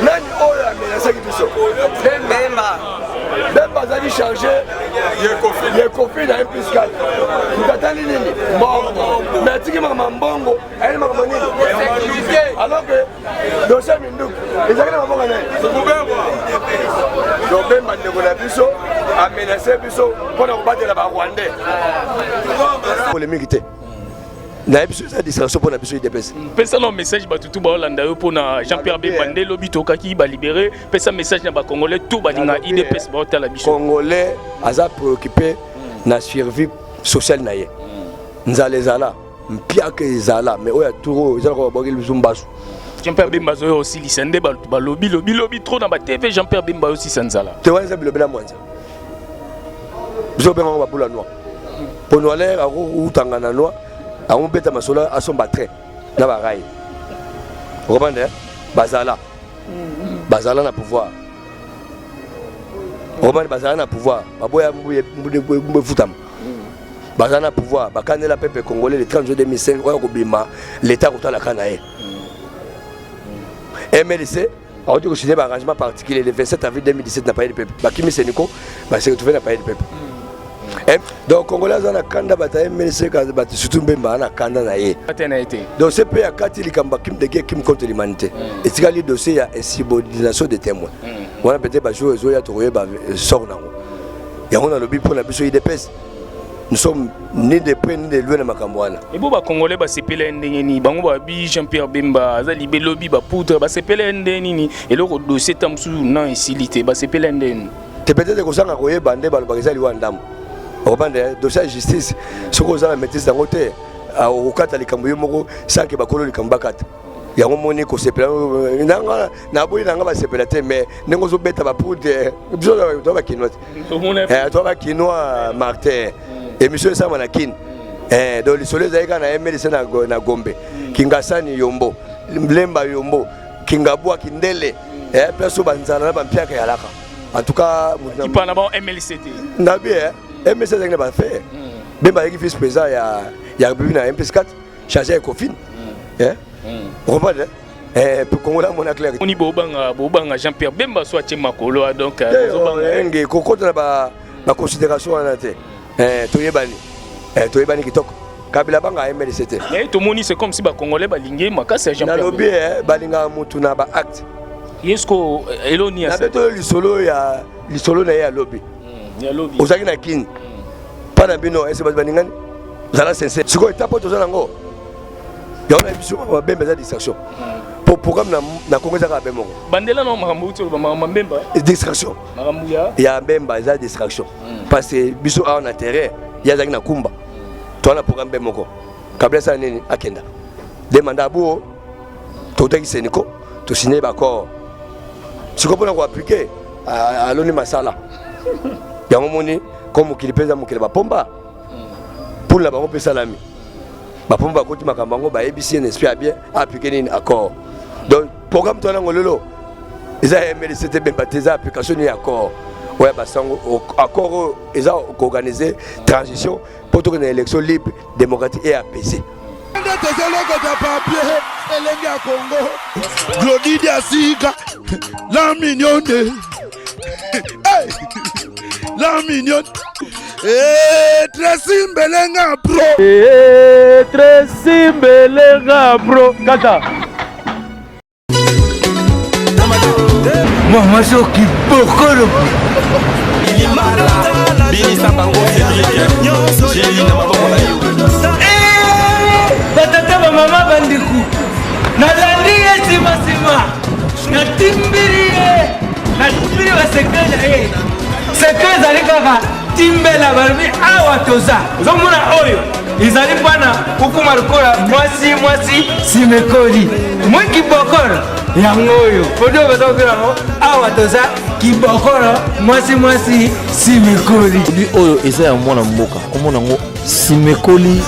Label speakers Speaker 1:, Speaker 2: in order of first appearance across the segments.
Speaker 1: nani oyo amenasaki biso Bemba azali chargé yekofi na M+4 mukatali nini mbongo mais atiki makambo mbongo ayeli makambo nini alors que dossier minduku ezalaki na mabongo nani donc Bemba ndeko na biso amenase biso mpona kobatela barwandais polémique te na biso eza distraction mpona biso idps
Speaker 2: pesa na message batutu baolanda yo mpona Jean-Pierre Bemba nde lobi tokaki balibere pesa message na bacongolais tout balinga idps baotala biso
Speaker 1: congolais aza préoccupé na survie sociale na ye nzala ezala mpiaka ezala mais oyo aturo ezalaka babokeli biso mbasu
Speaker 2: Jean-Pierre Bemba zoyo osilisa nde balobi trop na batv Jean-Pierre Bemba osisa nzala
Speaker 1: te wana eza bilobi na mwanza biso obengango babula noir pono alaire akoutanga na noir on beta masola à son battre na baraille vous comprenez bazala na pouvoir vous comprenez bazala na pouvoir baboya mbuye futam bazala na pouvoir bakane la peuple congolais le 30 juillet 2005 oya kobima l'état kotala kana ye MLC a dit que c'était un arrangement particulier le 27 avril 2017 n'a pas eu de peuple bakimi seniko ba se retrouver n'a pas eu de peuple. Donc Congolais na kanda bataille MLC ka bat surtout Bemba na kanda na ye. Donc ce pays a kati likamba kim de kim contre l'humanité. Et c'est le dossier ya insubordination des témoins. On a peut-être ba jouer zo ya toye ba sort na. Ya on a lobby pour la biso IDPS. Nous sommes ni de près ni de loin na makambwana.
Speaker 2: Et bo ba Congolais ba sepela ndenge ni bango ba bi Jean-Pierre Bemba aza libé lobby ba poudre ba sepela ndenge ni et le dossier tamsu na isilité ba sepela ndenge.
Speaker 1: Te peut-être ko sanga koye bande ba ba ezali wandam. Obande dossier de justice soko za la maîtrise dans côté au kata likambo yomoko sanke bakolo likambo bakata yango moni ko sepela nanga na boyi nanga ba sepela te mais nengo zo beta ba poudre biso to ba kinwa to ba kinwa Martin émission ça manakin donc les soleils zaika na MLC na Gombe Kingasani Yombo Mlemba Yombo Kingabwa Kindele perso banzana na bampiaka yalaka en tout cas
Speaker 2: qui parle d'abord MLCT
Speaker 1: na bien MLC ça n'a pas fait Bemba est vice-président il y a un MP4 chargé à Kofin vous comprenez pour Congola mon clair
Speaker 2: on y bobanga Jean-Pierre Bemba soit Tchemakolo donc
Speaker 1: nge kokota na ba considération en ate toyebani kitoko kabila banga MLCT
Speaker 2: mais tout moni c'est comme si ba Congolais balingé makasi Jean-Pierre
Speaker 1: na lobi balinga mutu na ba acte
Speaker 2: yesko eloni ya
Speaker 1: beto lisolo na ya lobby
Speaker 2: ya lobby
Speaker 1: ozaki na kin pana bino ese baningani zala sincère siko etapo to zana ngo ya ona biso ba Bemba za distraction pour programme na Congo za ka Bemba
Speaker 2: bandela no makambo to ba Bemba
Speaker 1: distraction
Speaker 2: makambo
Speaker 1: ya Bemba za distraction parce que biso a na terrain ya zaki na kumba to na programme Bemba ko kabla sa nini akenda demanda buo to taki seniko to signer ba accord siko pona ko appliquer aloni masala yango moni comme kilipeza mukile bapomba pour la bango pesalami bapomba koti makambango ba ABC n'espère bien appliquer une accord donc programme to na ngololo eza MLCT Bemba teza application ni accord ouais basango accord eza organiser transition pour une élection libre démocratique et apaisée
Speaker 3: Glody Asika, la mignonne, la mignonne, Tracy Mbelenga bro,
Speaker 4: Tracy Mbelenga bro, kata. Moi je qui beaucoup le batata ba mama bandiku nalandi sima natimbiri basekele sekele zali kaka timbela balbi awa toza ozomona oyo izali mpana kukuma lokola mwasi simekoli mwi kibokolo yango oyo odio bazokelango awa toza kibokolo mwasi simekoli
Speaker 5: oyo eza ya mwana mboka omona ngo simekoli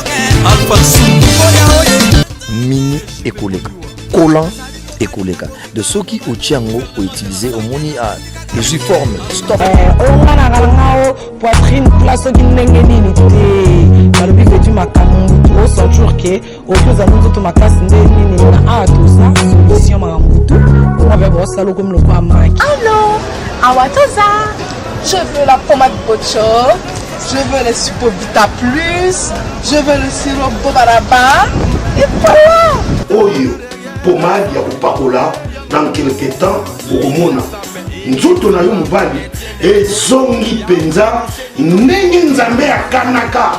Speaker 5: mini ekoleka kolan ekoleka de soki otiango utiliser au moni à je suis formé stop
Speaker 6: on a ngao poitrine place qui ndenge nini te balobi que tu makamu au centre que au plus amuzo to makasi ndeni nini na tout ça solution mamutu on va voir ça comme le quoi maki
Speaker 7: allô awatoza je veux la pommade Bocho, je veux le Supovita Plus, je veux le sirop Bobaraba et voilà.
Speaker 3: Oyo pomade ya kupakola dans quelque temps okomona nzoto na yo mobali ezongi penza ndenge nzambe akanaka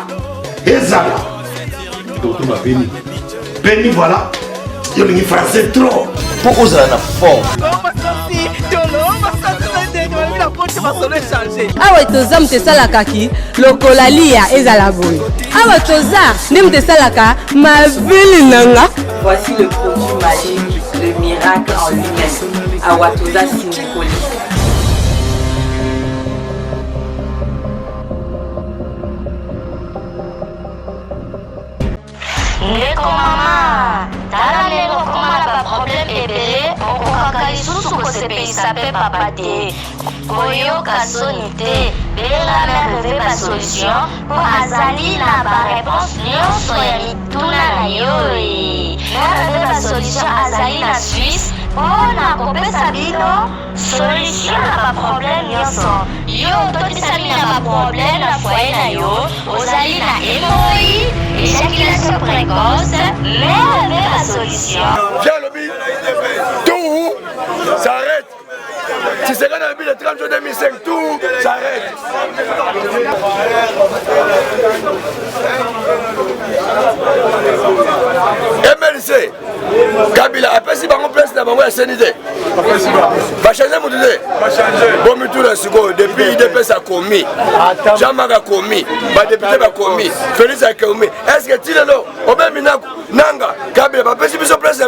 Speaker 3: ezala totuma peni voilà yo lingi français trop
Speaker 5: pour ozala na forme
Speaker 8: awa toza mutesalakaki lokola lia ezala boye awa toza nde mutesalaka mabili nanga.
Speaker 9: Voici le produit magique, le miracle en lui-même. Awatoza Sinikoli.
Speaker 10: Ndeko mama, tala lelo komala ba problème ebele, okokaka lisusu kosepelisa pe papa te. Koyoka soni te, benga merveille ba solution, po azali na ba réponse nyonso ya mituna na yo. Merveille ba solution azali na Suisse, mpona kopesa bino solution na ba problème nyonso. Yo totisami na ba problème na foyer na yo, ozali na hémorroïde, éjaculation précoce, merveille ba solution.
Speaker 1: Viens lobby, tout s'arrête. Si c'est quand on a le 30 juin 2005, tout s'arrête. MLC, Kabila, après si on place dans la CND, va changer mon idée. Bon, mais tout le monde, depuis IDPS a commis, Jean-Marc a commis, ma député a commis, Félix a commis. Est-ce que tu l'as là? Au même Minaku, Nanga, Kabila, va passer sur place,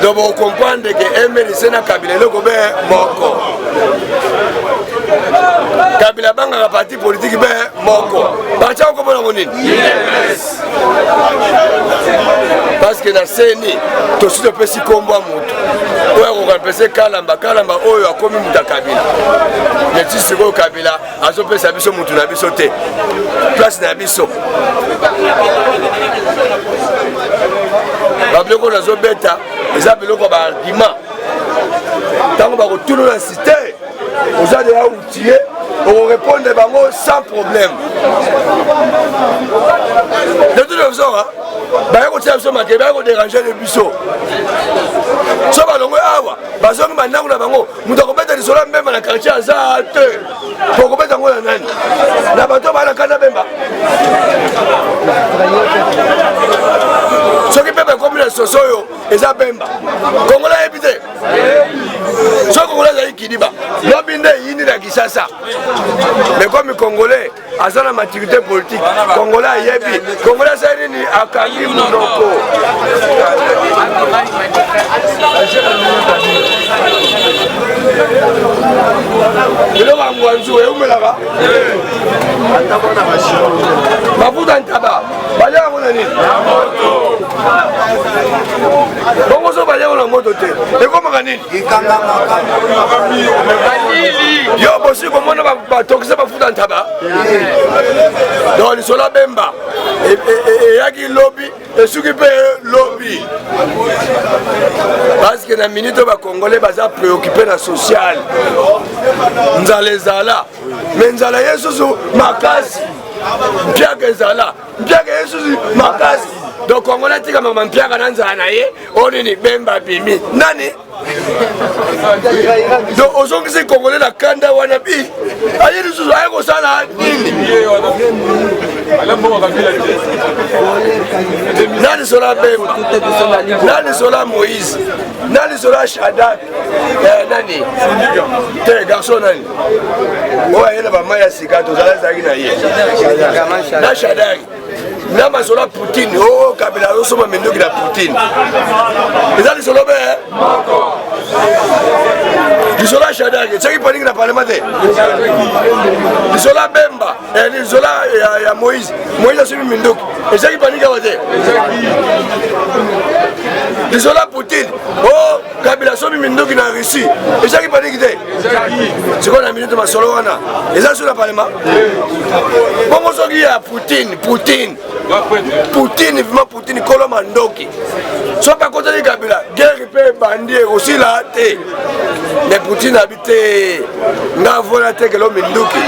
Speaker 1: donc vous comprenez que MLC na Kabila le gobe moko. Kabila banga la parti politique be moko. Parti on comprend nini? Parce que na CENI to si peut si combat mutu. Oyo ko pese kalamba oyo akomi muta Kabila. Mais si c'est ko Kabila azo pesa biso mutu na biso te. Place na biso. Babloko na zo beta les appelons par argument. Tant qu'on va retourner dans la cité, aux gens de là outillés, on répond des bangos sans problème. De toute façon, on va déranger les buissons. Ça va donc avoir. Parce que maintenant, on a nous devons mettre des sols même à la quartier à ça. Pour mettre en haut la bateau va la canabemba. Ce qui peut être comme la sosoyo, et ça bemba. Congolais habité. Ce Congolais qui dit bah, l'obinde yini la kisasa. Mais comme les Congolais, à la maturité politique, Congolais yebi, Congolais c'est ni akagi munoko. Le mangwanzu et umelaka. Mafuta ntaba. Baya mona nini? Bongo so baya na moto te. E koma kanini? Ikanga makani. Yo bosi ko mona ba tokisa mafuta ntaba. Donc ni sola bemba. Et yaki lobby, et suki pe lobby. Parce que na minute ba Congolais baza préoccupé na social. Nzale zala. Mais nzala yesusu makasi. Mpiaka ezala. Mpiaka yesusu makasi. Donc Congolais tika mama mpiaka na nzala na ye, onini bemba bimi. Nani? Donc aujourd'hui c'est Congolais la kanda wana bi. Ayi yesusu ayeko sala nini? Nani sola bemba? Nani sola Moïse? Nani sola Shadak? Nani? Te garçon nani? Oya yena ba maya sikato zala zaki na ye. Na Shadak. Na masola Poutine. Oh Kabila osoma mendoki na Poutine. Ezali solo be moko. Isola Lisola Shadaki, c'est qui panique dans le Parlement. Lisola Bemba, Lisola Moïse. Moïse a suivi Mindouk. Et c'est qui panique à voter. Lisola Poutine. Oh, Kabila Sobi Mindouk in Russie. Et c'est qui panique. C'est quoi la minute de ma solo? Et ça sur le Parlement. Bon, il y a Poutine, vivement Poutine, Kolomandoki. Soit pas contre les Kabila, guerre peut bandir aussi là. Mais Poutine habite Navola Tekelo Minduki.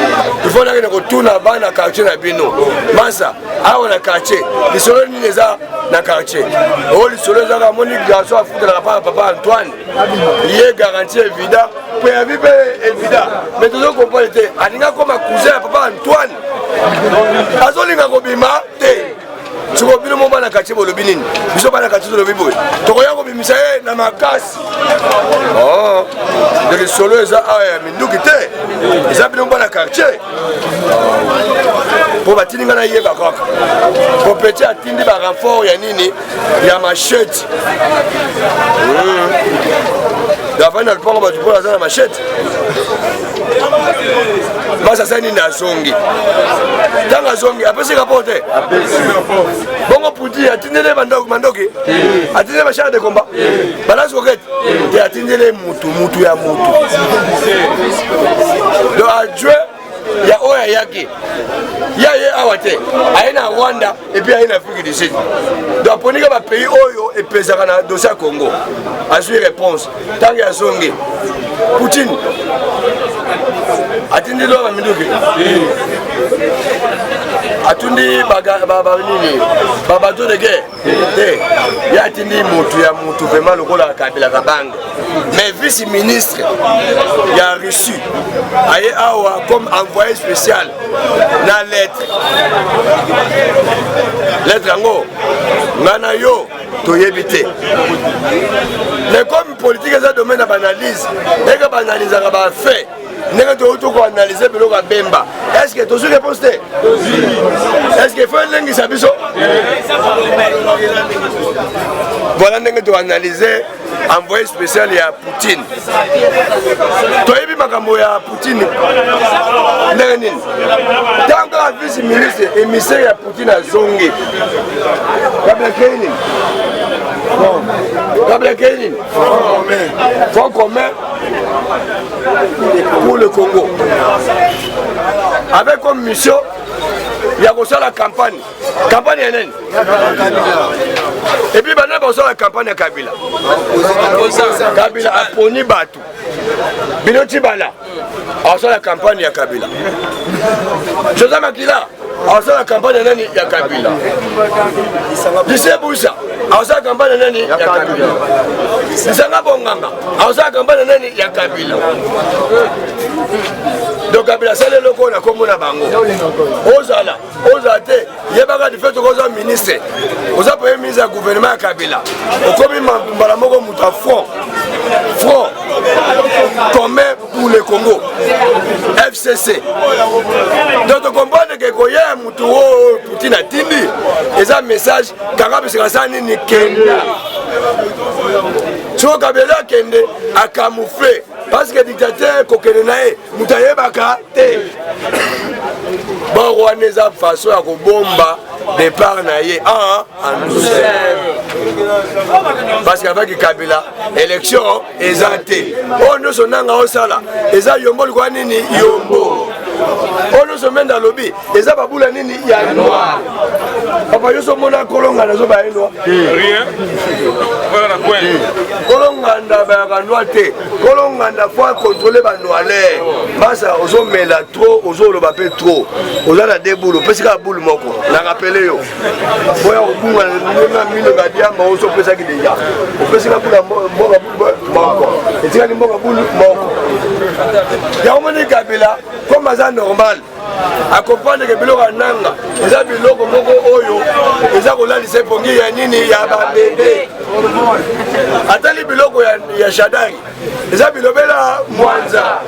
Speaker 1: Il faut aller retourner à Bana quartier na Bino. Massa, ah on a quartier. Les solos ni les a na quartier. Oh les solos à Monique garçon à foutre la papa Antoine. Il est garanti évident. Pour vivre évident. Mais tout le monde comprend était. Aninga comme un cousin à papa Antoine. Azolinga Kobima te. Tu vois bien mon bana quartier pour le Binin. Ils sont pas na quartier de le Bibo. Tu regardes comme Missa na Makas. Oh. Les solos à Minduki te. Ils ont bien mon bana quartier. Pour battre na yeba kaka. Pour petit atteindre ba renfort ya nini ya machette. D'avant na pas ba pour la machette. Masa sani na zongi. Tanga zongi apesi kapote. Bongo puti atindele mandoki. Atindele machara de combat. Balance roquette. Et atindele mutu ya mutu. Do adjoint ya oya yake. Ya ye awate. Aina Rwanda et puis aina Afrique du Sud. Donc pour les pays oyo et pesaka na dossier Congo. Assurer réponse. Tanga ya zongi. Poutine. Atindi lo Minduki. Atundi babato de guerre. Il y a atindi mutu vraiment le kola Kabila Kabang. Mais vice-ministre, il y a reçu. Aye awa comme envoyé spécial dans lettre. Lettre ango. Ngana yo to yebite. Mais comme politique ça domaine à analyse, et que analyse à fait. Nous avons analysé le Bemba. Est-ce que tu as réponse? Est-ce qu'il faut un lingue sabiso? Voilà, nous avons analysé envoyé spécial à Poutine. Tu as vu ma Poutine? Tant que la vice-ministre émissaire à Poutine à Zongi. Fonds commun pour le Congo. Avec comme mission, il y a aussi la campagne. Campagne NN. Et puis maintenant, il y a la campagne à Kabila. Kabila a poni Batu. Binoti Bala. Il y a la campagne à Kabila. José Makila. Il y a la campagne à Kabila. Lycée Boussa. Il y a la campagne à Kabila. Lisanga Bonganga. Il y a la campagne à Kabila. Donc Kabila, c'est le loco na Congo na bango. Ozala, ozate, yebaka di fait que ministre. Oza premier ministre du gouvernement à Kabila. Okomi mbala moko muta front commun pour le Congo. FCC. Donc tu comprends que koya mutu o Poutine atindi. Et ça message kanga bisika sani ni kenda. Tu Kabila kende a camoufler. Parce que le dictateur Kokenenae, Moutaye Baka, bon, Rwanda, façon à bomba départ naïe en douceur. Parce qu'avec Kabila, élection, ezate. Oh, nous sommes en Osala, Eza Yombo, Guanini, Yombo. Oh, nous sommes dans le lobby, Eza Baboula Nini, Yanoa. Papa, nous sommes en Colonga, nous sommes en Noa. Rien. Colonga, Colonga, la fois contrôler les noirs. Massa, aux hommes, mais là trop, aux hommes, le papier trop. Aux hommes, la déboule, parce qu'il y a boule moko. La rappelé, yo. Voyez, au bout, on a mis le gardien, mais on s'en fait ça qui est déjà. On fait ça pour la moko. Et tu as dit moko, moko. Il y a un moment de Kabila, comme ça normal. À comprendre que Biloko Nanga, les a Biloko Moko Oyo, les a Rola Lise Pongi Yanini, Yaba Bébé. Atali Biloko Yashadari, les a Bilobela Mwanza.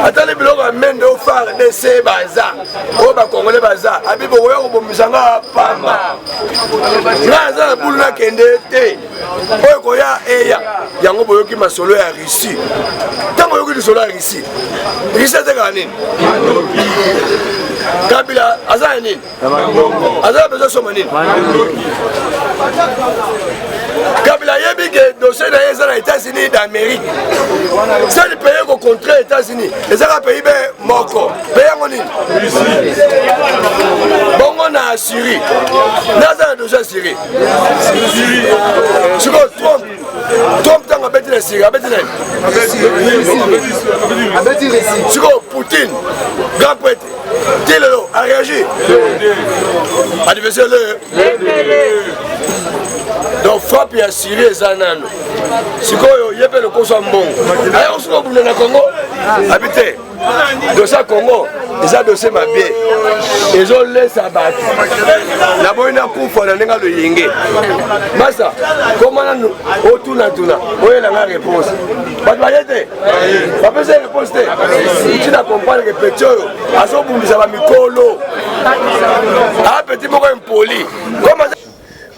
Speaker 1: Atali Biloko Mendo Far, les Sebaza, Oba Congolais Baza, Abibo Royo Bomisanga Pamba. Raza Boula Kende, oyo koya eya yango boyoki masolo ya Russie ntango oyoki lisolo ya Russie ezaka nini Kabila aza ya nini aza besoin soma nini Kabila yebi ke dossier na ye eza na États-Unis d'Amérique sali pays ko contre États-Unis ezaka pays be moko pays yango nini bongo na Syrie naza na dossier Syrie siko Trump tanga abeti na Syrie abeti na siko Poutine grand prêtre Tilelo a réagi adversaire donc frappe ya Syrie eza nano sikoyo yepe le koso mbongo aya osiko bunda na Congo habité dossier Congo eza dossier mabie ezo lesa bato na boina kufa na nenga lo yenge masa komana no otuna oyela nga réponse bato bayete bapesa réponse te tu na comprendre que petio azo bundisa ba mikolo a petit moko impoli comme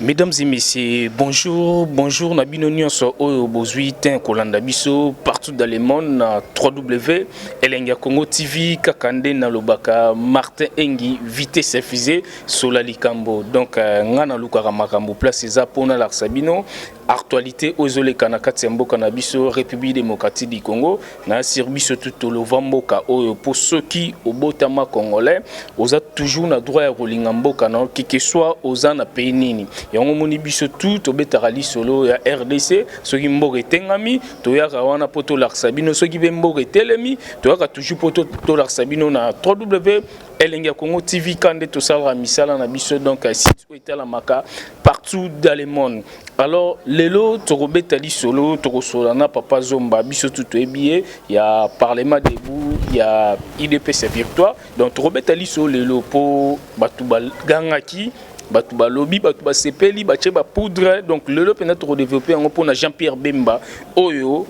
Speaker 2: Mesdames et messieurs, bonjour, Nabino Nyonso Oyo Bozui Ten Kolanda Biso partout dans le monde na 3W Elenga Congo TV Kakande na Lobaka Martin Engi vitesse fusée Solali Kambo donc ngana lukara makambo place eza pona la Sabino actualité ozole kanakati mboka na biso République démocratique du Congo na service tout le vamboka oyo pour ceux qui au botama congolais oza toujours na droit ya rolinga mboka na que soit oza na pays nini yango moni biso tout obetarali solo ya RDC soki mboka etengami toyaka wana poto laksabino soki be mboka telemi toyaka toujours poto laksabino na 3W Elenga Congo TV kande to sala misala na biso donc site etala maka partout dans le monde. Alors lelo torobetali solo tokosolana papa Zomba biso tout ebié il y a parlement debout il y a IDPS victoire donc torobetali solo lelo po batubal gangaki batuba lobby batuba sepeli bache ba poudre donc lelo peut-être redévelopper en pour na Jean-Pierre Bemba oyo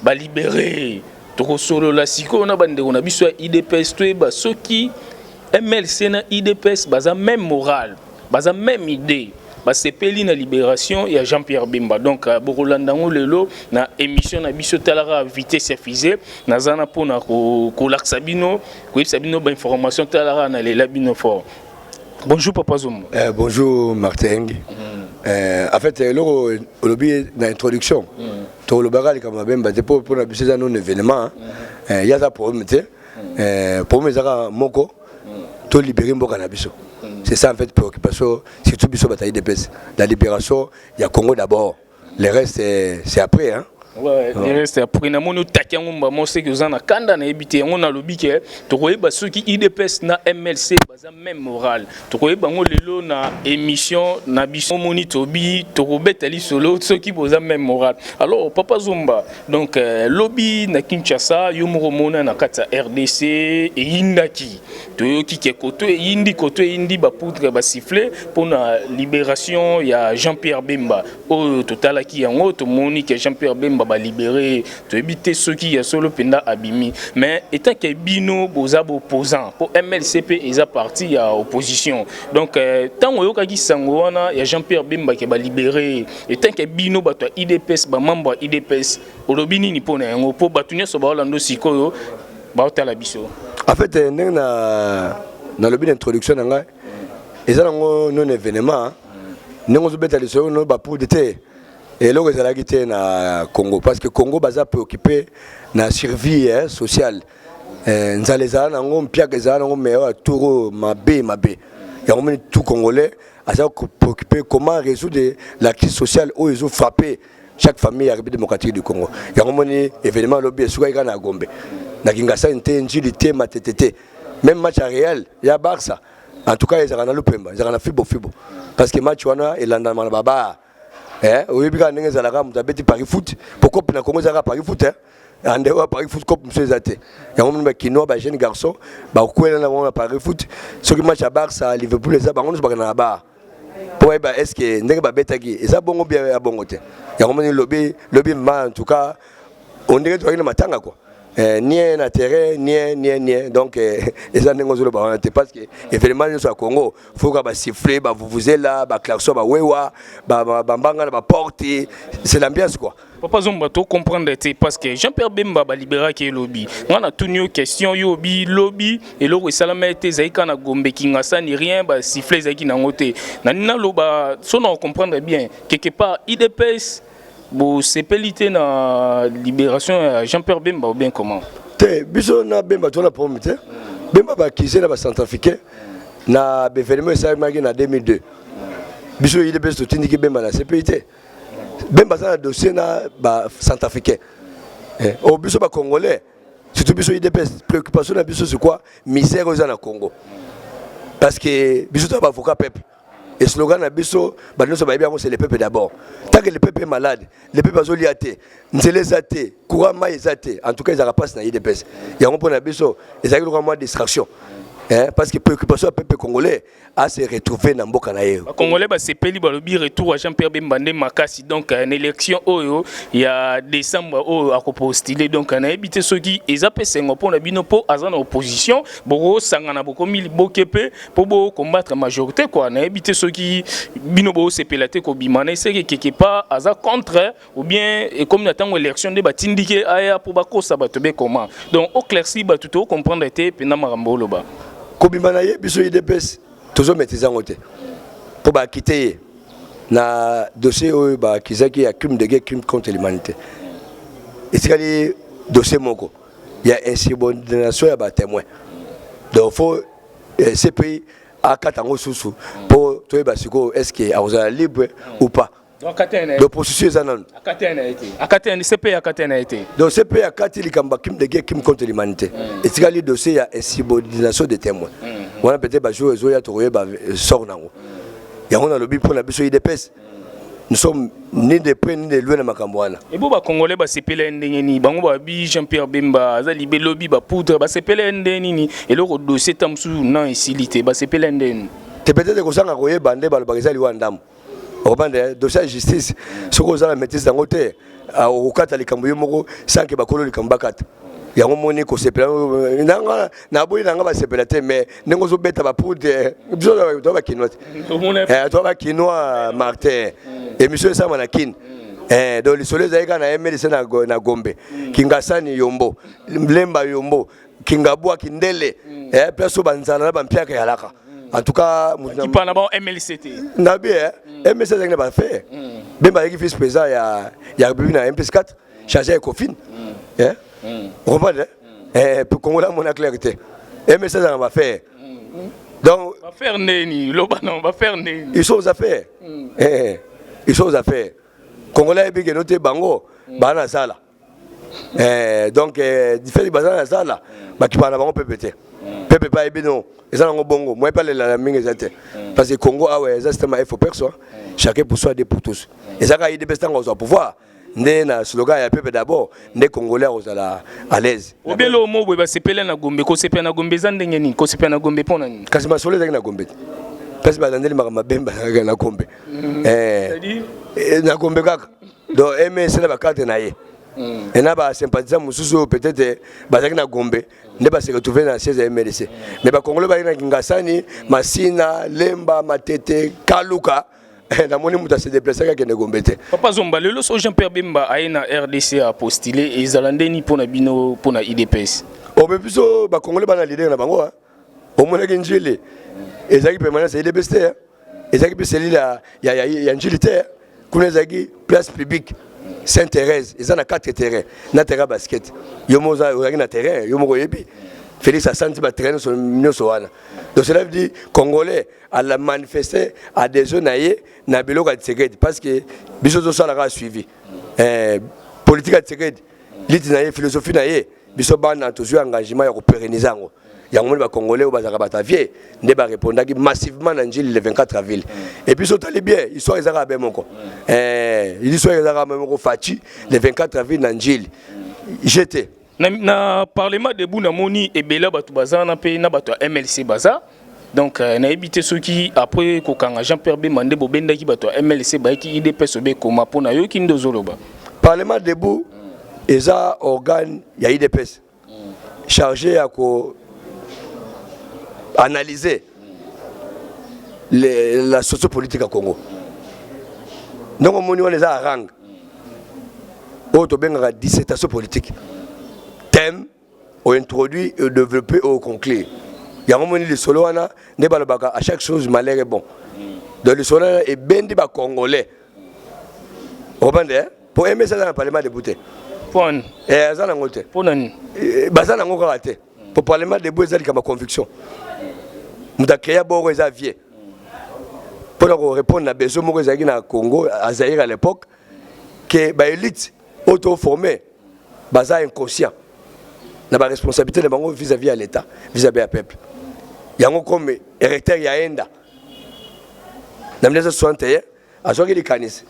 Speaker 2: ba libérer tokosolo la siko na bande on a biso IDPS to ba soki MLC na IDPS baza même morale baza même idée basepeli na libération ya Jean-Pierre Bemba donc bokolandango lelo na émission na biso talara vitesse fusée na zana pona ko laksabino ko sabino ba information talara na le labino fort. Bonjour Papa Zomo.
Speaker 1: Bonjour Martin. En fait le lobby dans l'introduction to le bagal comme Bemba pour na biso za non événement il y a ça pour mettre pour mes ara moko to libérer mboka na biso. C'est ça en fait préoccupation surtout biso bataille de paix. La libération il y a Congo d'abord. Le reste c'est après hein.
Speaker 2: Ouais, le reste après na mono takiango mbamo c'est que zana kanda na ebité on a lobby que to koyeba ceux qui IDPS na MLC baza même moral. To koyeba ngo lelo na émission na biso moni tobi to kobetali solo ceux qui baza même moral. Alors Papa Zomba donc lobby na Kinshasa yo mona na kata RDC et indaki to yoki ke koto indi koto indi ba poudre ba siffler pour la libération ya Jean-Pierre Bemba o totalaki yango to moni que Jean-Pierre Bemba ba libérer to éviter ceux qui ya solo penda abimi mais étant que bino bozabo opposant pour MLCP eza parti ya opposition donc tant oyoka ki sango wana ya Jean-Pierre Bemba ke ba libérer étant que bino bato IDPS ba membre IDPS olobini ni pona yango po batunya so ba olando sikoyo ba otala biso
Speaker 1: en fait na lobby d'introduction nga eza ngo non événement nengo zo betali so no ba pour d'été et là ils allaient quitter na Congo parce que Congo baza préoccupé na survie sociale nzaleza na ngo mpia keza na ngo meilleur touro mabe ya ngo tout congolais asa préoccupé comment résoudre la crise sociale où ils ont frappé chaque famille à République démocratique du Congo ya ngo événement lobby suka ika na Gombe na Kinshasa njilité matetete même match à Real ya Barça en tout cas ils ont na lupemba ils ont na fibo parce que match wana elanda na baba oui, bien que nous allons faire Paris foot. Pourquoi nous allons faire Paris foot? On doit Paris foot comme monsieur Zate. Il y a un homme qui est jeune garçon. Bah, quoi là on a Paris foot. Ce qui match à Barça, à Liverpool, les abonnés ne sont pas dans la barre. Pour est-ce que n'est pas bête qui? Et ça bon bien à bon côté. Il y a un lobby en tout cas. On dirait que tu as une matanga quoi. ni na terrain ni donc eza ndenge ozolo ba parce que événement nyonso ya Congo faut ka ba siffler ba vuvuzela ba klaxon ba wewa ba mbanga ba porte c'est l'ambiance quoi.
Speaker 2: Papa Zomba to comprendre parce que Jean-Pierre Bemba ba libéra qui lobby on a tout une question yobi lobby et le salama était zaika na gombe kingasa ni rien ba siffler zaiki na ngote na loba so on comprendre bien quelque part IDPS bo sepelité na libération Jean-Pierre Bemba ou bien comment
Speaker 1: te biso na Bemba to na pomite Bemba ba kizé na ba centrafricain na événement ça magi na 2002 biso IDPS to tindiki Bemba na sepelité Bemba ça na dossier na ba centrafricain au biso ba congolais surtout biso IDPS préoccupation na biso c'est quoi misère aux na Congo parce que biso to ba avocat peuple. Et slogan na biso c'est le peuple d'abord. Tant que le peuple est malade, le peuple a zoliaté, nzele zate, courant zate, en tout cas ils n'ont pas na IDPS. Il y a un point na biso, ils ont vraiment distraction. Parce que préoccupation du peuple congolais à se retrouver dans Mboka na yé.
Speaker 2: Congolais ba sepeli ba lobi retour à Jean-Pierre Bemba Ndé Makasi donc une élection oyo il y a décembre oyo a postuler donc on a évité ceux qui ils appellent sengo pour na bino po azana opposition boko sangana boko mili bokepe pour bo combattre majorité quoi on a évité ceux qui bino bo sepelate ko bimana c'est que quelque part aza contre ou bien et comme n'attend élection de batindike aya pour ba ko sabatobe comment donc au clairci ba tout comprendre été pena marambo loba
Speaker 1: kobimana ye biso IDPS toujours maîtriser en côté pour ba quitter na dossier oyo ba kizaki ya crime de guerre crime contre l'humanité et c'est le dossier moko il y a insubordination ya ba témoin donc faut ces pays à katango susu pour toi ba siko est-ce que a libre ou pas l'opposition est en
Speaker 2: Akatene CP Akatene été
Speaker 1: donc CP Akatili kamba crime de guerre crime contre l'humanité et c'est le dossier ya insubordination des témoins on a peut-être jouer zoya toye ba sort nango ya on a lobby pour la biso IDPS nous sommes ni de près ni de loin na makambwana
Speaker 2: et bo ba congolais ba sepele ndenge ni bango ba bi Jean-Pierre Bemba za libe lobby ba poudre ba sepele ndenge ni et le dossier tamsu non isilité ba sepele ndenge
Speaker 1: te peut-être ko sanga koye bande ba ba zali wa ndam au bande dossier de justice ce que za maîtrise dango te au kata likambo yo moko sans que ba kolo likambo kata ya ngomoni ko sepela nanga na boyi nanga ba sepela te mais nengo zo beta ba poudre biso to ba kinwa to ba kinwa Martin et monsieur ça manakin donc les soleils zaika na MLC na Gombe Kingasani Yombo Mlemba Yombo Kingabwa Kindele peso banzana ba mpiaka yalaka en tout cas
Speaker 2: qui pas na bon MLCT
Speaker 1: na bien MLC ça n'a pas fait Bemba qui vice président ya bibi na MP4 chargé Ecofin on va pour qu'on ait mon clarté MLC ça va faire donc
Speaker 2: va faire neni loba non va faire neni
Speaker 1: ils sont aux affaires ils sont aux affaires Congolais bi noté bango bana sala donc différents bazana sala ba ki bana bango pepete pepe pa ebino ezana ngo bongo moi pas la mingi zate parce que Congo a ouais exactement il faut personne chacun pour soi des pour tous et ça quand il dépêche tant au pouvoir ndé na slogan ya pepe d'abord ndé congolais ozala à l'aise
Speaker 2: obelo mo ba sepela na Gombe ko sepela na Gombe zandenge ni ko sepela na Gombe pona ni
Speaker 1: kasi ma solo na Gombe parce que bandeli makamba Bemba na Gombe na Gombe kaka donc MS na ba carte na ye et na ba sympathisant mususu peut-être bazaki na Gombe ne ba se retrouver dans ces MLC mais ba congolais ba na Kingasani Masina Lemba Matete Kaluka na moni muta se déplacer ka kene Gombe te
Speaker 2: Papa Zomba lelo so Jean-Pierre Bemba aina RDC a postulé et zalandeni pona bino pona IDPS
Speaker 1: o be biso ba congolais ba na leader na bango o mona ke njile ezaki permanence IDPS te ezaki pe celle ya njile te kuna ezaki place publique Sainte-Thérèse ils en a 4 terrains na terrain basket yo moza ezaki na terrain yo moko yebi Félix a senti ba terrain sur nyoso wana donc cela veut dire congolais à la manifester à des zones na biloko ya tsegedi parce que biso zo sala ka suivi politique ya tsegedi liti na ye philosophie na ye biso bana toujours engagement ya ko pérenniser ngo yango ba congolais bazaka batavier nde ba répondaki massivement na njili le 24 avril et puis sotali bien histoire ezaka ba moko l'histoire ezaka ba moko Fachi le 24 avril na njili j'étais
Speaker 2: na parlement de Bouna Moni et Bela Batou Bazar na pe na bato MLC Bazar donc na évité ceux qui après kokanga Jean-Pierre Bemba Ndé Bobenda ki bato MLC ba ki IDPS be koma pona yo ki ndozoloba
Speaker 1: parlement debout eza organe ya IDPS chargé à analyser la sociopolitique à Congo. Donc on a les rang au la dissertation politique thème ou introduit et développé ou conclure. Il y a un moment les solo à chaque chose malheur est bon. Donc le solo est bien dit congolais. Vous comprenez? Pour aimer ça dans le parlement de Bouté. Pour ça dans le pour le parlement de Bouté, c'est ma conviction. Nous avons créé un vieux. Pour répondre à besoin de na Congo, à Zaïre à l'époque, que l'élite auto-formée, basa inconscient, n'a pas responsabilité de bango vis-à-vis à l'État, vis-à-vis à peuple. Il y a un comme érecteur Yaenda. Dans 1961, à ce qu'il canis,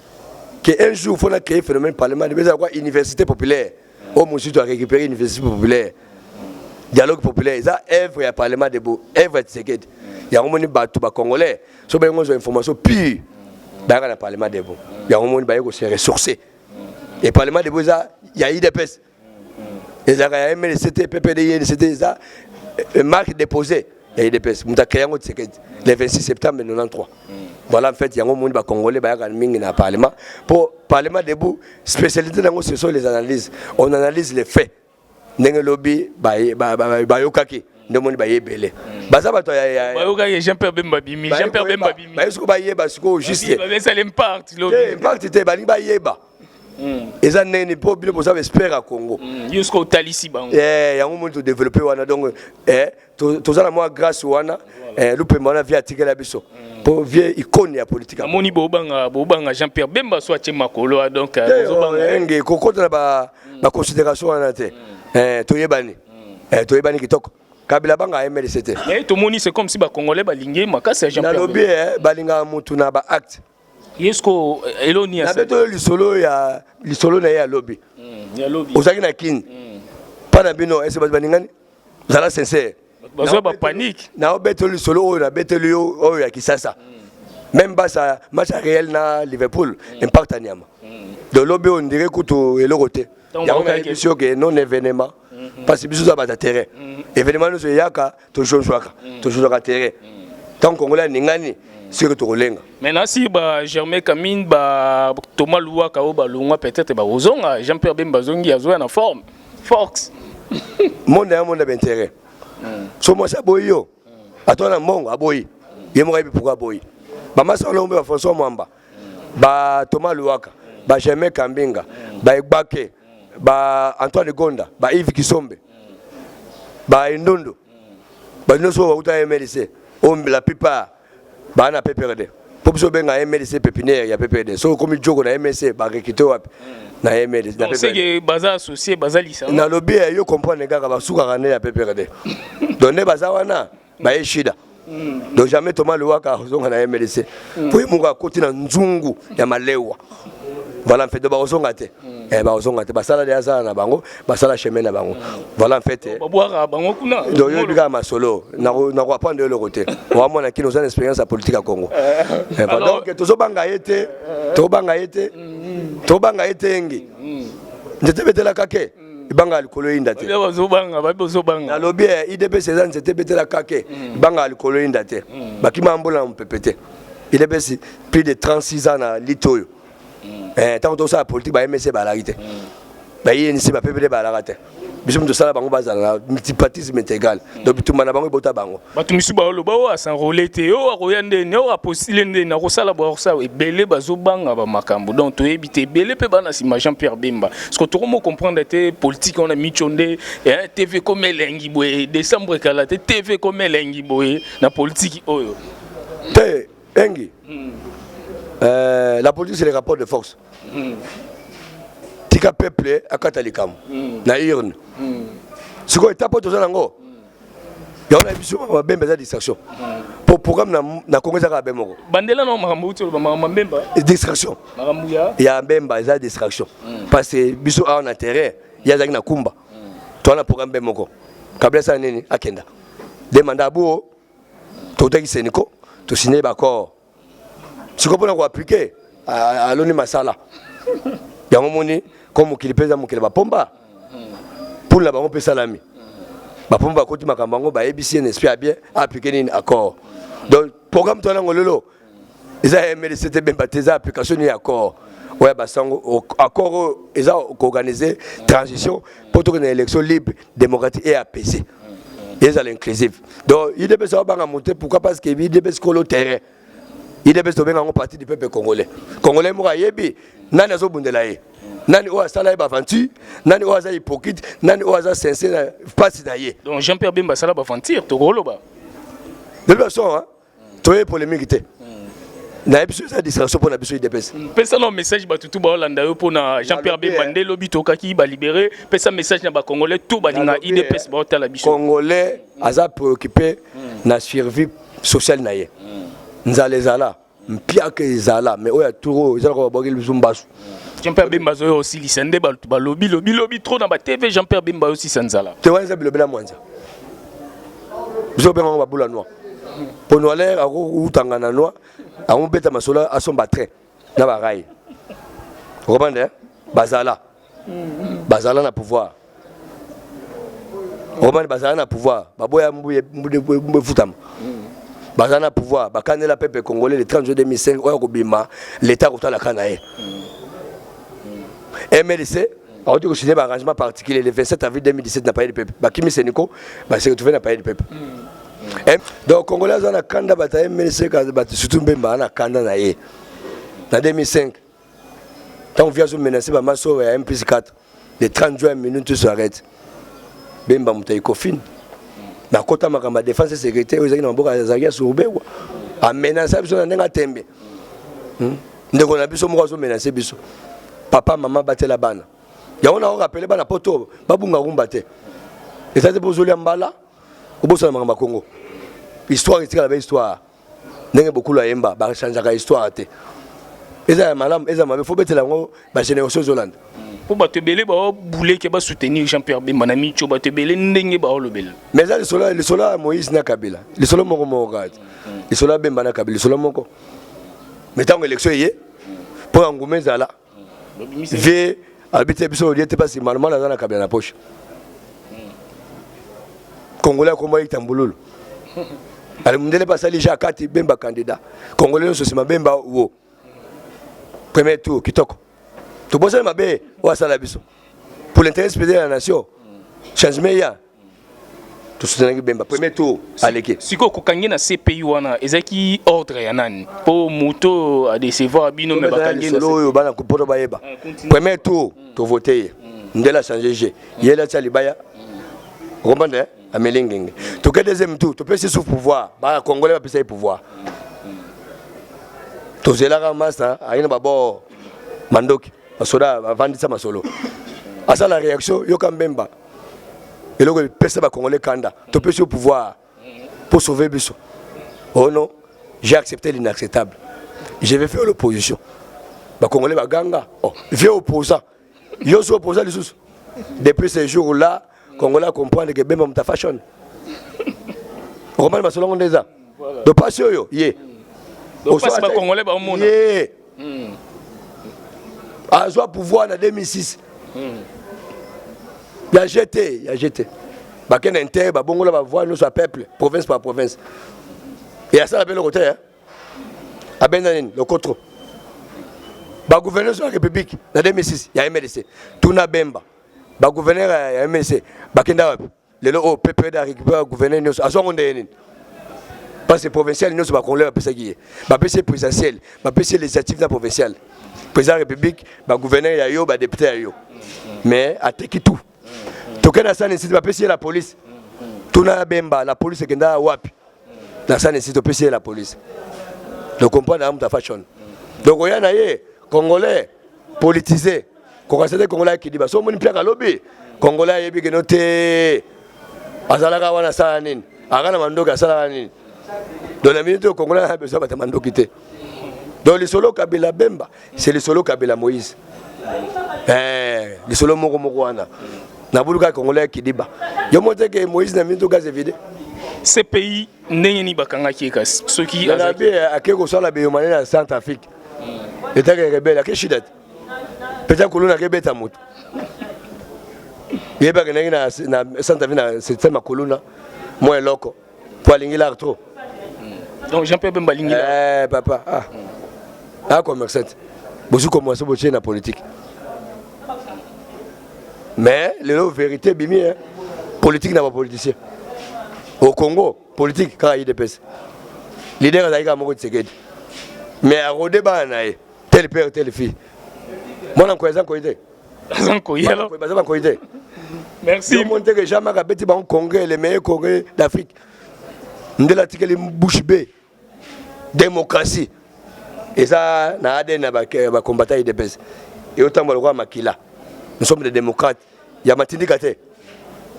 Speaker 1: qu'un jour il faut créer un phénomène parlement de université populaire. Au moins, doit récupérer une université populaire. Dialogue populaire, ça œuvre à parlement de beau, œuvre à Tshisekedi. Il y a un moment où Congolais, si on a une information pure, il y a un parlement de beau. Il y a un moment où il se ressourcer. Et le parlement de beau, il y a IDPS. Il y a MLCT, PPDI, c'était ça. Marque déposée, il y a IDPS. Nous avons créé un Tshisekedi le 26 septembre 1993. Voilà, en fait, il y a un moment où les Congolais ont un parlement. Pour le parlement de beau, spécialité dans ce sont les analyses. On analyse les faits. Ndenge lobby bayokaki ndemoni bayebele baza bato ya
Speaker 2: bayokaki Jean-Pierre Bemba bimi Jean-Pierre Bemba bimi
Speaker 1: bayesiko bayeba siko juste
Speaker 2: ça l'impact lobby
Speaker 1: impact te bali bayeba eza nene po bino boza espère à Congo
Speaker 2: jusqu'au talisi bango
Speaker 1: ya ngo monde développer wana donc tozala moi grâce wana lupe mona via tikela biso pour vieux icône ya politique
Speaker 2: amoni bobanga Jean-Pierre Bemba so atie makolo donc
Speaker 1: bobanga nge kokota ba considération wana te toyebani kitoko kabila banga MLCT
Speaker 2: tout moni c'est comme si ba congolais balingi makasi Jean-Pierre
Speaker 1: na lobby balinga mutu na ba acte
Speaker 2: yesko eloni ya
Speaker 1: beto lisolo na ya lobby
Speaker 2: ya lobby
Speaker 1: ozaki na kin pana bino ese baningani zala sincère
Speaker 2: bazo ba panique
Speaker 1: na beto lisolo oyo na beto oyo ya Kisasa même ba sa match réel na Liverpool impact anyama de lobby on dirait kuto eloroté il y a une émission qui est non événement parce que biso za ba terrain événement nous yaka to jouer terrain tant congolais ningani sur to lenga
Speaker 2: maintenant si ba Germain Kamine ba Thomas Louaka o ba longwa peut-être ba ozonga Jean-Pierre Bemba zongi azoya na forme Fox
Speaker 1: monde d'intérêt so moi ça boyo atona mongo aboyi yemo kabi pourquoi boyi ba masa lombe ba François Mwamba ba Thomas Louaka ba Germain Kambinga ba Egbake ba Antoine Gonda ba Yves Kisombe ba Ndondo ba noso wa uta MLC la plupart ba na PPRD pour so benga MLC pépinière ya PPRD so comme joko na MLC ba rekite wapi na MLC
Speaker 2: na PPRD c'est que baza associé baza lisa
Speaker 1: na lobby yo comprendre ngaka ba suka kana ya PPRD donné baza wana ba eshida donc jamais Thomas Louaka zonga na MLC pour munga koti na nzungu ya malewa voilà en fait de bazonga te bazonga te basala ya za na bango basala chemin na bango voilà en fait
Speaker 2: boira bango kuna
Speaker 1: donc yo bika masolo na ko apprendre le côté wa mona ki nous une expérience à politique à Congo donc tozo banga yete ngi ndete betela kake ibanga likolo inda te na lobby IDP César ndete betela kake ibanga likolo inda te bakima mbola mpepete IDP plus de 36 ans na litoyo tant que ça la politique ba MSC ba la rite ba INC ba PPD ba la rate bisum to sala bango bazala multipartisme intégral donc tout mana bango bota bango
Speaker 2: batu misu ba lo ba wa s'enrôler te yo akoyande ne o postile nde na kosala ba ça ebele bazo banga ba makambo donc to ebité ebele pe bana sima Jean-Pierre Bemba parce que tout le monde comprendre était politique on a michonde TV comme elengi boye décembre kala TV comme elengi boye na politique oyo
Speaker 1: te engi la politique c'est les rapports de force. Tika peuple à Katalikam, na urne. Ce qu'on est tapé tous les ans, il y a une émission bien besoin de distraction. Pour programme na Congo ça va bien moko.
Speaker 2: Bandela non marambuto mamemba.
Speaker 1: Distraction.
Speaker 2: Marambuya.
Speaker 1: Il y a bemba ça distraction. Parce que biso a un intérêt, il y a na kumba. Toi na programme bien moko. Kabla ça nini akenda. Demanda bo to taki seniko, to signer d'accord. Si vous pouvez appliquer à l'ONU Masala, yango moni comme mokili peza mokili bapomba pour la bango pesa lami bapomba koti makambo bango ba ebisi en esprit bien appliquer nini accord donc programme tona ngolelo eza MLC te bemba teza application ni accord ouais basango accord eza organiser transition pour une élection libre démocratique et apaisée et à l'inclusif donc il devait savoir banga monter pourquoi parce que il devait se coller terrain il devait se trouver en partie du peuple congolais mo yebi nani azobundela ye nani o asala ba aventure nani o aza hypocrite nani o aza sincère passe na ye
Speaker 2: donc Jean-Pierre Bemba sala ba aventure to goloba
Speaker 1: de toute façon hein toi polémique té na biso sa distraction pour na biso IDPS
Speaker 2: pesa no message ba tutu ba Hollanda yo pona Jean-Pierre Bemba ndé lobi to kaki ba libérer pesa message na ba congolais tout ba linga IDPS ba otala biso
Speaker 1: congolais aza préoccupé na survie sociale na ye nzale zala mpia ke zala mais oya turo ezala ko bogel bizumbasu
Speaker 2: Jean-Pierre Bemba zo aussi lisende ba lobi trop na ba TV Jean-Pierre Bemba aussi sanzala
Speaker 1: te wanza bilobela mwanza biso benga ba bula noir ponoler ako utangana noir ako beta masola asomba train na ba rail robande bazala na pouvoir robande bazala na pouvoir baboya mbuye futama bazala na pouvoir bakanela peuple congolais le 30 juin 2005 oya kobima l'état kotala kana ye MLC a dit que signé un arrangement particulier le 27 avril 2017 n'a pas eu de peuple bakimi seniko ba se retrouver n'a pas eu de peuple donc congolais on a kanda bata MLC surtout Bemba na kanda na ye en 2005 tant vient se menacer ba maso ya M+4 le 30 juin minutes se arrête Bemba mutai kofine na kota makamba défense et sécurité aux na mboka zagia surbe quoi a menacer biso na ndenga tembe ndeko na biso moko so menacer biso papa maman batela bana yango na rappeler bana poto babunga rumba te etate bozolia mbala obosa na makamba Congo histoire etika la histoire ndenge beaucoup la yemba ba changer ka histoire te eza malam eza mabe faut betela ngo ba génération zolanda
Speaker 2: pour ba tebele ba boulé ke ba soutenir Jean-Pierre Bemba na micho ba tebele ndenge ba olobela
Speaker 1: mais ça le sola Moïse na Kabila le sola moko moko le sola Bemba na Kabila le sola moko mais tant élection yé pour ngumeza là ve habiter biso lié te pas si normalement là na Kabila na poche congolais comme il tambululu ale mundele pas sali jakati Bemba candidat congolais no sosima Bemba wo premier tour kitoko to bosa mabe wa sala biso pour l'intérêt supérieur de la nation changement ya to soutenir Bemba premier tour aleke
Speaker 2: siko kokangi na CPI wana ezaki ordre ya nani po moto a décevoir bino me bakangi na
Speaker 1: solo bana ko poto bayeba premier tour to voter ndela changer G yela tsa libaya romande amelingenge to que deuxième tour to pesi sous pouvoir ba congolais ba pesi pouvoir to zela ka masa aina babo mandoki basoda bavandisa masolo asa la réaction yo Bemba eloko pesa ba congolais kanda to pesi au pouvoir pour sauver biso oh non j'ai accepté l'inacceptable je vais faire l'opposition ba congolais ba ganga oh vieux opposant yo so opposant les sous depuis ces jours là congolais comprendre que Bemba muta fashion roman masolo ngondeza de passion yo yé
Speaker 2: donc passe ba congolais ba mona
Speaker 1: yé a soit pouvoir en 2006 il a jeté ba ken inter ba bongola ba voir nous soit peuple province par province et à ça la belle côté hein a benanine le contre ba gouverneur de la république en 2006 il y a MLC tuna Bemba ba gouverneur ya MLC ba kenda lelo o peuple da récupérer gouverneur nous a son ndene parce que provincial nous ba congolais ba pesa qui ba pesa présidentiel ba pesa législatif na provincial président de la république ba gouverneur ya yo ba député ya yo mais ateki tout to kena sana sisi ba pesa la police tuna Bemba la police kenda wapi na sana sisi to pesa la police donc comprendre am ta fashion donc oya na ye congolais politisé kokasete congolais qui dit ba so moni plaka lobby congolais yebi genote azalaka wana sana nini akana mandoka sala nini dans la minute congolais a besoin de mandoki te donc le solo Kabila Bemba c'est le solo Kabila Moïse le solo moko wana na buluka congolais qui dit ba yo monte que Moïse na minute gaz vide
Speaker 2: ces pays ndenge ni bakanga kieka ceux qui
Speaker 1: azaki akeko sala be yomane na Centrafrique état rebelle akeshidat Peut-être Kolona rebeta moto. Il y a pas que na Santa Vina c'est ma Kolona. Moi loko. Pour aligner trop.
Speaker 2: Donc Jean-Pierre Bemba lingi.
Speaker 1: Papa. Commerçant. Beaucoup commencé à la politique. Mais la vérité bimi politique n'a pas politicien. Au Congo, politique quand il dépasse. Leader a été mort de Tshisekedi. Mais à Rodeba nae tel père telle fille. Moi n'en connais pas idée. Merci. Je montre que jamais rabeti ba Congrès les meilleurs congrès d'Afrique. Ndela tikeli bouche bée. Démocratie. Et ça na ADN ba combattant il dépasse. Et autant le roi Makila. Nous sommes des démocrates. Il y a Matindikate.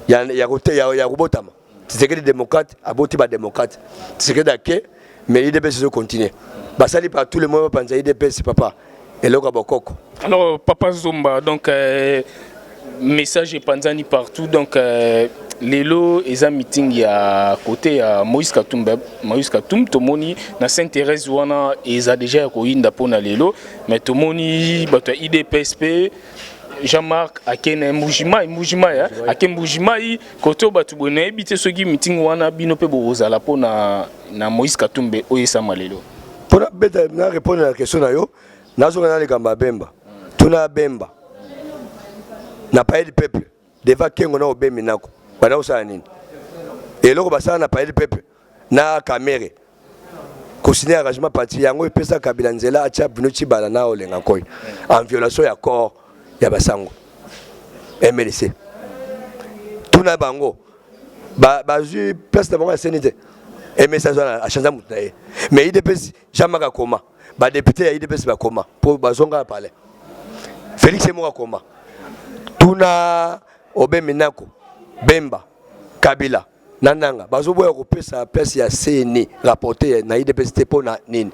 Speaker 1: Il y a Robotama. C'est que les démocrates, aboti ba démocrate. C'est que d'accord, mais l'IDPS se continue. Bah ça dit par tout le monde penser l'IDPS papa. Et là Bokoko.
Speaker 2: Alors Papa Zomba, donc message est panzani partout, donc lelo eza meeting ya côté ya Moïse Katumbi tomoni na Sainte-Thérèse wana eza déjà koinda pona lelo, mais tomoni bato IDPSP Jean-Marc akene Mujima ya akene Mujima yi koto batu bone bité soki meeting wana bino pe bozala pona na Moïse Katumbi oyesa malelo.
Speaker 1: Pona beta na répondre à la question na yo, nazo na le kamba Bemba. Tuna Bemba. Na paye du peuple. Deva kengo na obemi nako. Bana usana nini? Et loko basana na paye du peuple. Na kamere. Kosine arrangement parti yango epesa Kabila nzela acha bino chibala na olenga koy. En violation ya corps ya basango. MLC. Tuna bango. Bazui place de bango ya senite. MSA a changé mutaye. Mais IDPS jamais koma. Ba député ya IDPS ba koma pour bazonga parler. Félix Moura koma. Tuna Obeminako, Bemba, Kabila, Nananga, bazoboya kopesa place ya CNI rapporté na IDPS pour na nini.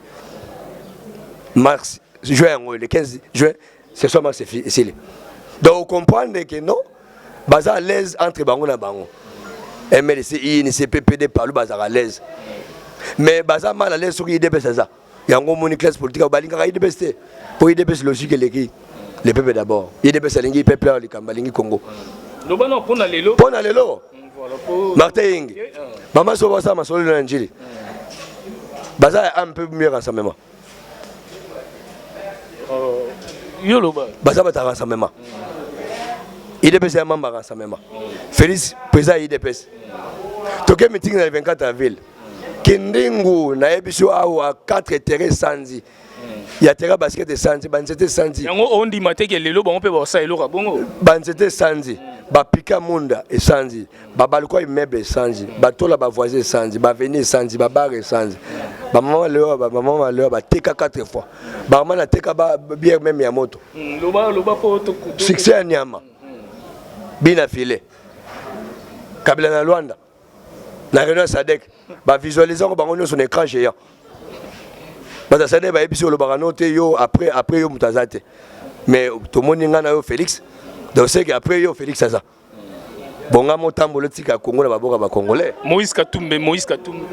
Speaker 1: Mars, juin, le 15 juin, c'est soit mars c'est. Donc vous comprenez que non, baza à l'aise entre bango na bango. MLC, INC, PPD par le baza à l'aise. Mais baza mal à l'aise sur IDPS ça. Yango moni classe politique balinga IDPS pour IDPS logique les peuples d'abord. IDPS alingi peuple les Kambalingi Congo.
Speaker 2: Lobano pona lelo.
Speaker 1: Pona lelo. Martin Ingi. Maman soba ça ma solo na njili. Baza un peu mieux rassemblement.
Speaker 2: Yo loba.
Speaker 1: Baza ba ta rassemblement. IDPS est membre rassemblement. Félix président IDPS. Toke meeting na 24 avril. Kindingu na ebiso awa 4 terrains sanzi. Il y a terrain basket sanzi, banzete sanzi.
Speaker 2: Yango ondi mateke lelo ba on peut ça elo rabongo.
Speaker 1: Banzete sanzi, ba pika munda et sanzi, ba balko immeuble sanzi, ba tola ba voisin sanzi, ba venir sanzi, ba bar sanzi. Ba maman leo ba teka 4 fois. Ba maman na teka ba bière même ya moto.
Speaker 2: Loba po to
Speaker 1: succès à Nyama. Bina filé. Kabila na Luanda. Na réunion Sadek, ba visualiser ba ngoni sur écran géant. Bata Sadek ba ebiso lo ba noté yo après yo mutazate. Mais tout le monde ngana yo Félix. Donc c'est qu'après yo Félix ça. Bonga motambo le tika Congo na baboka ba congolais.
Speaker 2: Moïse Katumbi.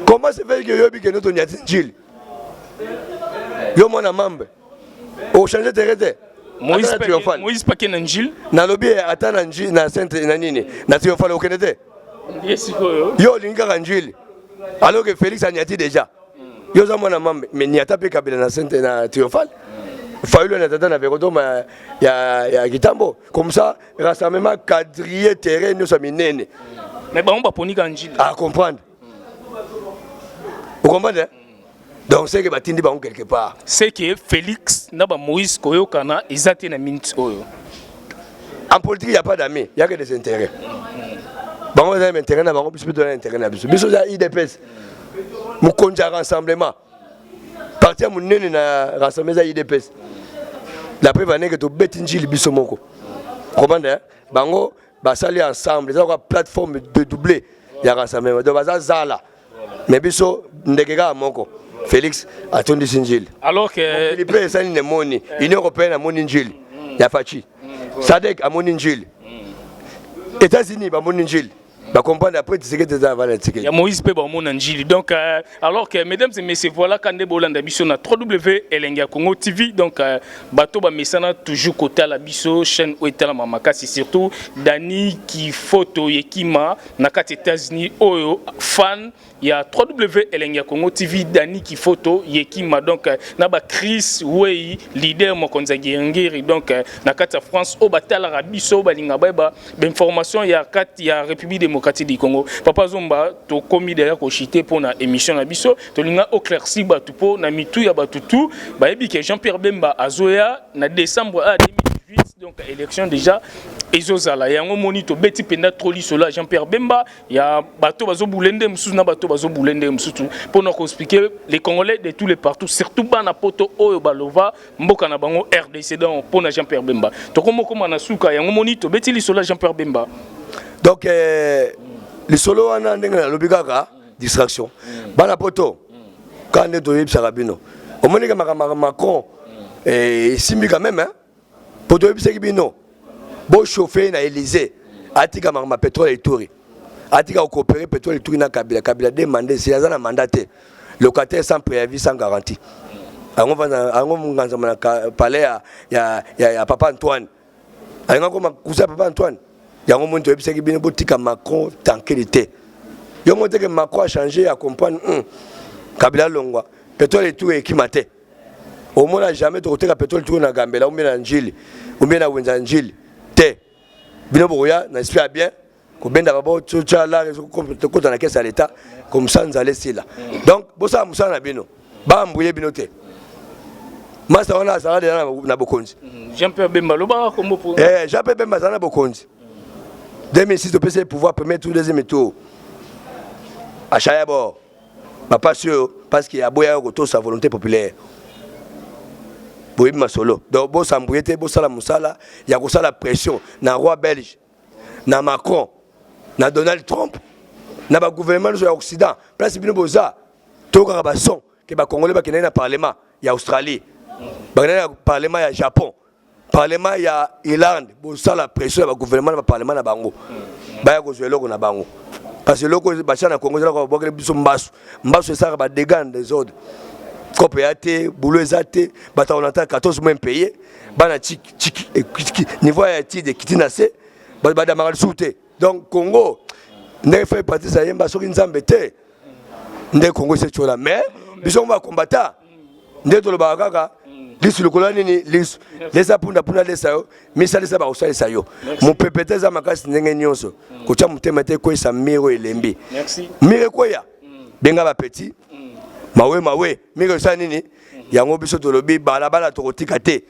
Speaker 1: Comment se fait que yo bi que notre nyati njili? Yo mona mambe. O changer terrain.
Speaker 2: Moïse Paquet na njili.
Speaker 1: Na lobby atana njili na centre na nini? Na tio falo kenete. Yo linga njili. Alors que Félix a nyati déjà. Yo za mona mambe mais nyata pe Kabila na centre na Triomphal. Faulu na tata na vekoto ma ya Kitambo comme ça rassemblement quadriller terrain nous sommes nene.
Speaker 2: Mais ba on ba poni kanjili.
Speaker 1: À comprendre. Vous comprenez? Donc c'est que batindi ba on quelque part.
Speaker 2: C'est que Félix na ba Moïse koyo kana ezate na minute oyo.
Speaker 1: En politique il y a pas d'amis, il y a que des intérêts. Bango za intérêt na bango biso donner intérêt na biso. Biso za IDPS. Mu konja rassemblement. Partir mon nene na rassemblement IDPS. La preuve est que tu bêtis njili biso moko. Comprendre? Bango basali ensemble, ils ont une plateforme de doublé. Il y a rassemblement. Donc baza zala. Mais biso ndekeka moko. Félix a tourné njili.
Speaker 2: Alors que
Speaker 1: Philippe Sani ne moni, Union européenne a moni njili. Ya fachi. Sadek a moni njili. États-Unis ba moni njili. Bah comprendre après tu sais que tu as valé
Speaker 2: il y a Moïse Peba mon Angili. Donc alors que mesdames et messieurs voilà quand Bolanda biso na www.elengia Congo TV donc bato ba mesana toujours côté la biso chaîne Oetala Mamaka c'est surtout Dani qui photo yekima na kati États-Unis oyo fan il y a www.elengia Congo TV Dani qui photo yekima donc na ba Chris Wei leader mokonza ngiri donc na kati France o batala rabiso balinga ba information ya kati ya République démocratique du Congo papa Zomba to komi derrière ko chité pour na émission na biso to linga éclairci batu po na mitu ya batutu ba yebi que Jean-Pierre Bemba azoya na décembre 2018 donc élection déjà ezozala yango moni to beti penda troli sola Jean-Pierre Bemba ya bato bazo boulende mususu na bato bazo boulende mususu pour nous expliquer les Congolais de tous les partout surtout bana poto oyo balova mboka na bango RDC donc pour na Jean-Pierre Bemba to komo na suka yango moni to beti li sola Jean-Pierre Bemba
Speaker 1: donc les solo wana ndenge na lobikaka distraction bana poto quand on est Sarabino au moins que Macron simbi quand même hein poto yebisaki bino bo chauffer na Élysée atika ma pétrole et touri atika coopérer pétrole et touri na Kabila demander si azana mandaté locataire sans préavis sans garantie ango munganza na palais ya papa Antoine ainga ko makusa papa Antoine yango monto yebisaki bino botika Macron tranquillité yo monte que Macron a changé à comprendre Kabila longwa pétrole et touri ekimate au moins jamais de côté pétrole touri na Gambela ou bien na Njili ou bien na Wenza Njili te bino boya n'espère bien ko benda babo tcha la ko na caisse à l'état comme ça nous allait là donc bosa musa na bino ba mbouye bino te masa wana sala de na bokonzi
Speaker 2: Jean-Pierre Bemba loba kombo pour
Speaker 1: Jean-Pierre Bemba na bokonzi 2006 au PC pouvoir premier tour deuxième tour à Chayabo pas sûr parce qu'il y a boya ko to sa volonté populaire ma solo donc bo sambouete bo sala musala ya ko sala pression na roi belge na Macron na Donald Trump na ba gouvernement de l'Occident place bino boza to ka ba son ke ba congolais ba kenena parlement ya Australie ba kenena parlement ya Japon parlement ya Irlande bo sala pression ba gouvernement ba parlement na bango ba ya ko zwelo ko na bango parce que loko ba chana Congo za ko bokele biso mbasu ça ba dégâts des autres coopératé boulot ezate bata on entend 14 mois payé bana niveau ya ti de kitinase bada magal souté donc Congo ne fait partie ça yemba soki nzambe te nde Congo c'est chola mais biso va combattre nde to lo bakaka lisu lokola nini lisu lesa punda lesa yo misa lesa ba osalisa yo mo pepete za makasi ndenge nyonso ko tia mutema te ko isa miro elembi
Speaker 2: merci
Speaker 1: mire ko ya benga ba petit mawe mire ça nini yango biso to lobi bala to kotika te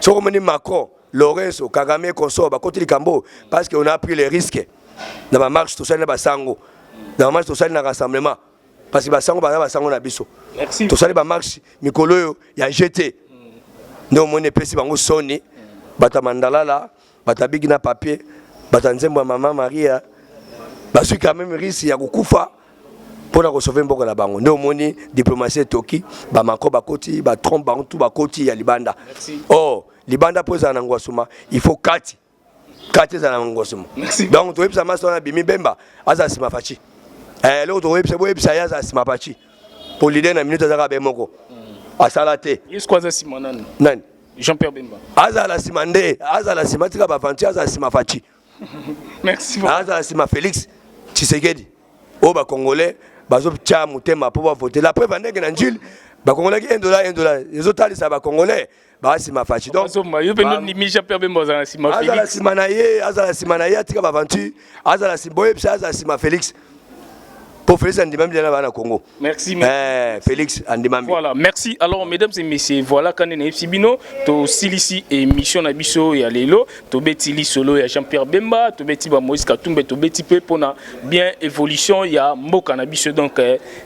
Speaker 1: soko moni Macron Lorenzo Kagame consort ba kotili kambo parce que on a pris les risques dans ma marche to sali ba sango dans ma marche to sali na rassemblement parce que ba sango na biso
Speaker 2: merci
Speaker 1: to sali ba marche mikolo yo ya jeté ndo moni pesi bango soni bata mandalala bata bigi na papier bata nzembo ya mama Maria basui quand même risque ya kukufa pour la sauver mboka na bango ndo moni diplomatie toki ba Macron ba koti ba Trump ba tout ba koti ya libanda oh libanda poza na ngwasuma il faut kati za na ngwasuma donc to websa maso na bimi Bemba aza sima fachi le to websa ya za sima fachi pour leader na minute za ka be moko asalate
Speaker 2: yesko za sima
Speaker 1: nani
Speaker 2: Jean-Pierre Bemba
Speaker 1: aza la sima tika ba fanti aza sima fachi
Speaker 2: merci
Speaker 1: aza la sima Félix Tshisekedi o ba congolais bazo tia mutema pour voter la preuve ndenge na njili ba congolais ki $1 les autres ali ça ba congolais ba sima fachi donc
Speaker 2: yo pendo ni Jean-Pierre Bemba za sima Félix
Speaker 1: aza la sima na ye tika ba aventure aza la sima boye aza la sima Félix pour Félix Andimambi na bana Congo
Speaker 2: merci
Speaker 1: Félix Andimambi
Speaker 2: voilà merci alors mesdames et messieurs voilà quand on est Sibino to silisi émission na biso ya lelo to betili solo ya Jean-Pierre Bemba to beti ba Moïse Katumbe to beti pe pona bien évolution ya mboka na biso donc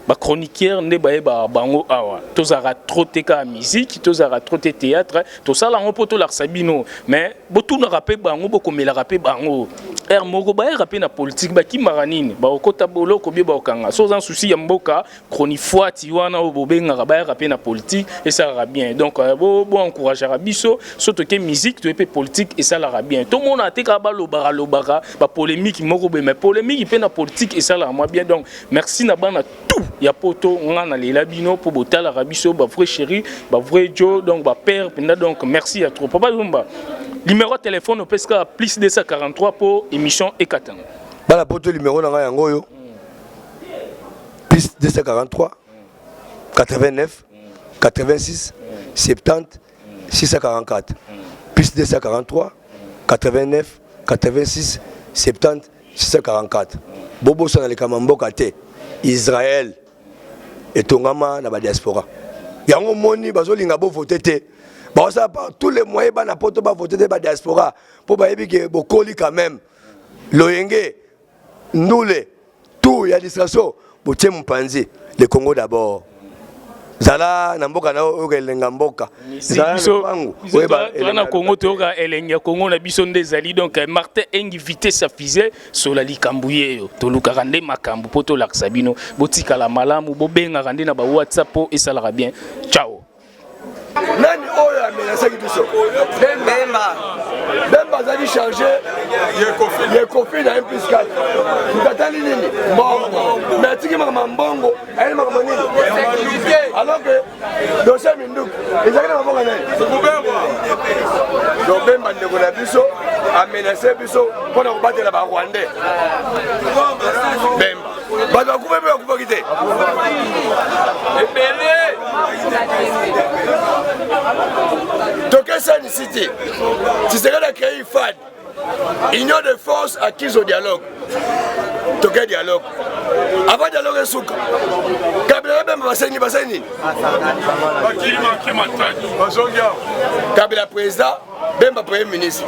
Speaker 2: ba chroniqueur ne ba bango awa to zara troteka musique to zara troté théâtre to sala ngo poto la Sabino mais botu na rapé bango boko mela rapé bango er moko ba rapé na politique ba ki maranine ba okota bolo ko bi ba okanga so un souci ya mboka chronique tiwana o bobenga ba rapé na politique et ça ira bien donc bo encourager biso surtout que musique to epé politique et ça ira bien tout monde a te ka ba lobara ba polémique moko be mais polémique pe na politique et ça ira moi bien donc merci na bana tout ya poto ngana le labino pour botala rabiso ba vrai chéri ba vrai Joe donc ba père donc merci à trop papa Zumba. Numéro de téléphone au PSK plus 243 pour émission Ekatan.
Speaker 1: Bala poto numéro na yango yo. Plus 243 89 86 70 644. Plus 243 89 86 70 644. Bobo sana le kamamboka te. Israël et tongama na ba diaspora. Yango moni bazolinga bo voter te. Bon, ça, tous les moyens, on a pas voté de la diaspora pour que Bokoli quand même, Loyenge, Noule, tout, il y a des distractions pour tiens mon panzi, le Congo d'abord. Zala, Namboka, Ngamboka.
Speaker 2: Zala, Congo, Toga, Elenga, Congo, na bison des Ali, donc Martin invité sa fusée sur la Likambouye, Toluka Rande Makambu, Poto Laksabino, Botika la Malam, ou Bobenga Rande na ba WhatsApp, et ça ira bien. Ciao.
Speaker 1: Nani oyo amenacé biso Bemba zali chargé Yekofi na M+4 tukatali nini mbongo mais tiki mama mbongo ayeli mama nini alors que dossier minduku ezali na mabonga nani donc Bemba ndeko na biso amenacé biso mpona kobatela ba Rwandais Bemba bato akufa mpe akufaki te Toké Sani City, tu serais de créer une FAD, Union de force acquise au dialogue. Toké dialogue. Avant dialogue, souka. Kabila même Basseni. Kabila président, Bemba premier ministre.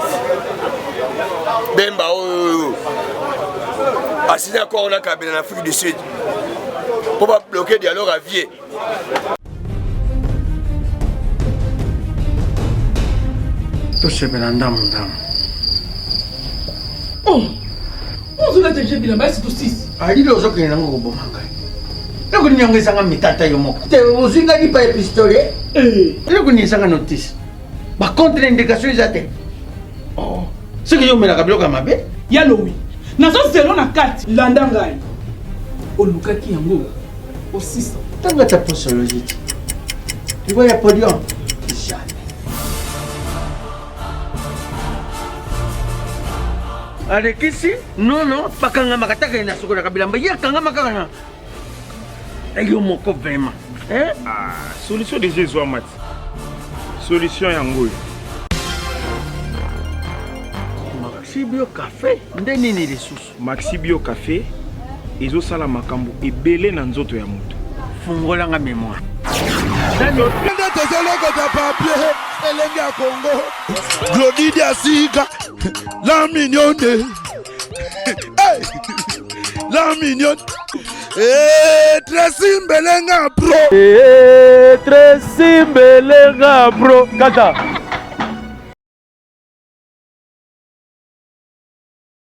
Speaker 1: Bemba assigné encore on a Kabila en Afrique du Sud. Pour pas bloquer le dialogue à vie.
Speaker 11: tosepela ndamu
Speaker 6: ozula teje bilamba esi tosisi
Speaker 11: alili ozokende nango koboma ngai elokoninyangwisanga mitata yo moko te ozinga lipa epistole elokoniesanga notice bacontre indication eza te soki yomelaka biloko ya mabe
Speaker 6: yalowi nazozelo na kati landa ngai olukaki yango osisa
Speaker 11: ntango ata posologie te libo ya podium alekisi nono bakangama kataka na soko na kabilamba ya kangama kaka na yo moko vraiment
Speaker 12: solution de Jésus amat solution yango
Speaker 11: Maxi Bio Café nde nini lisusu
Speaker 12: Maxi Bio Café ezosala makambo ebele na nzoto ya moto
Speaker 11: fungolanga mémoire
Speaker 3: papier elenge ya Congo Glodidi Asika la mignonne la mignonne Tracy Mbelenga bro
Speaker 4: Tracy Mbelenga bro kata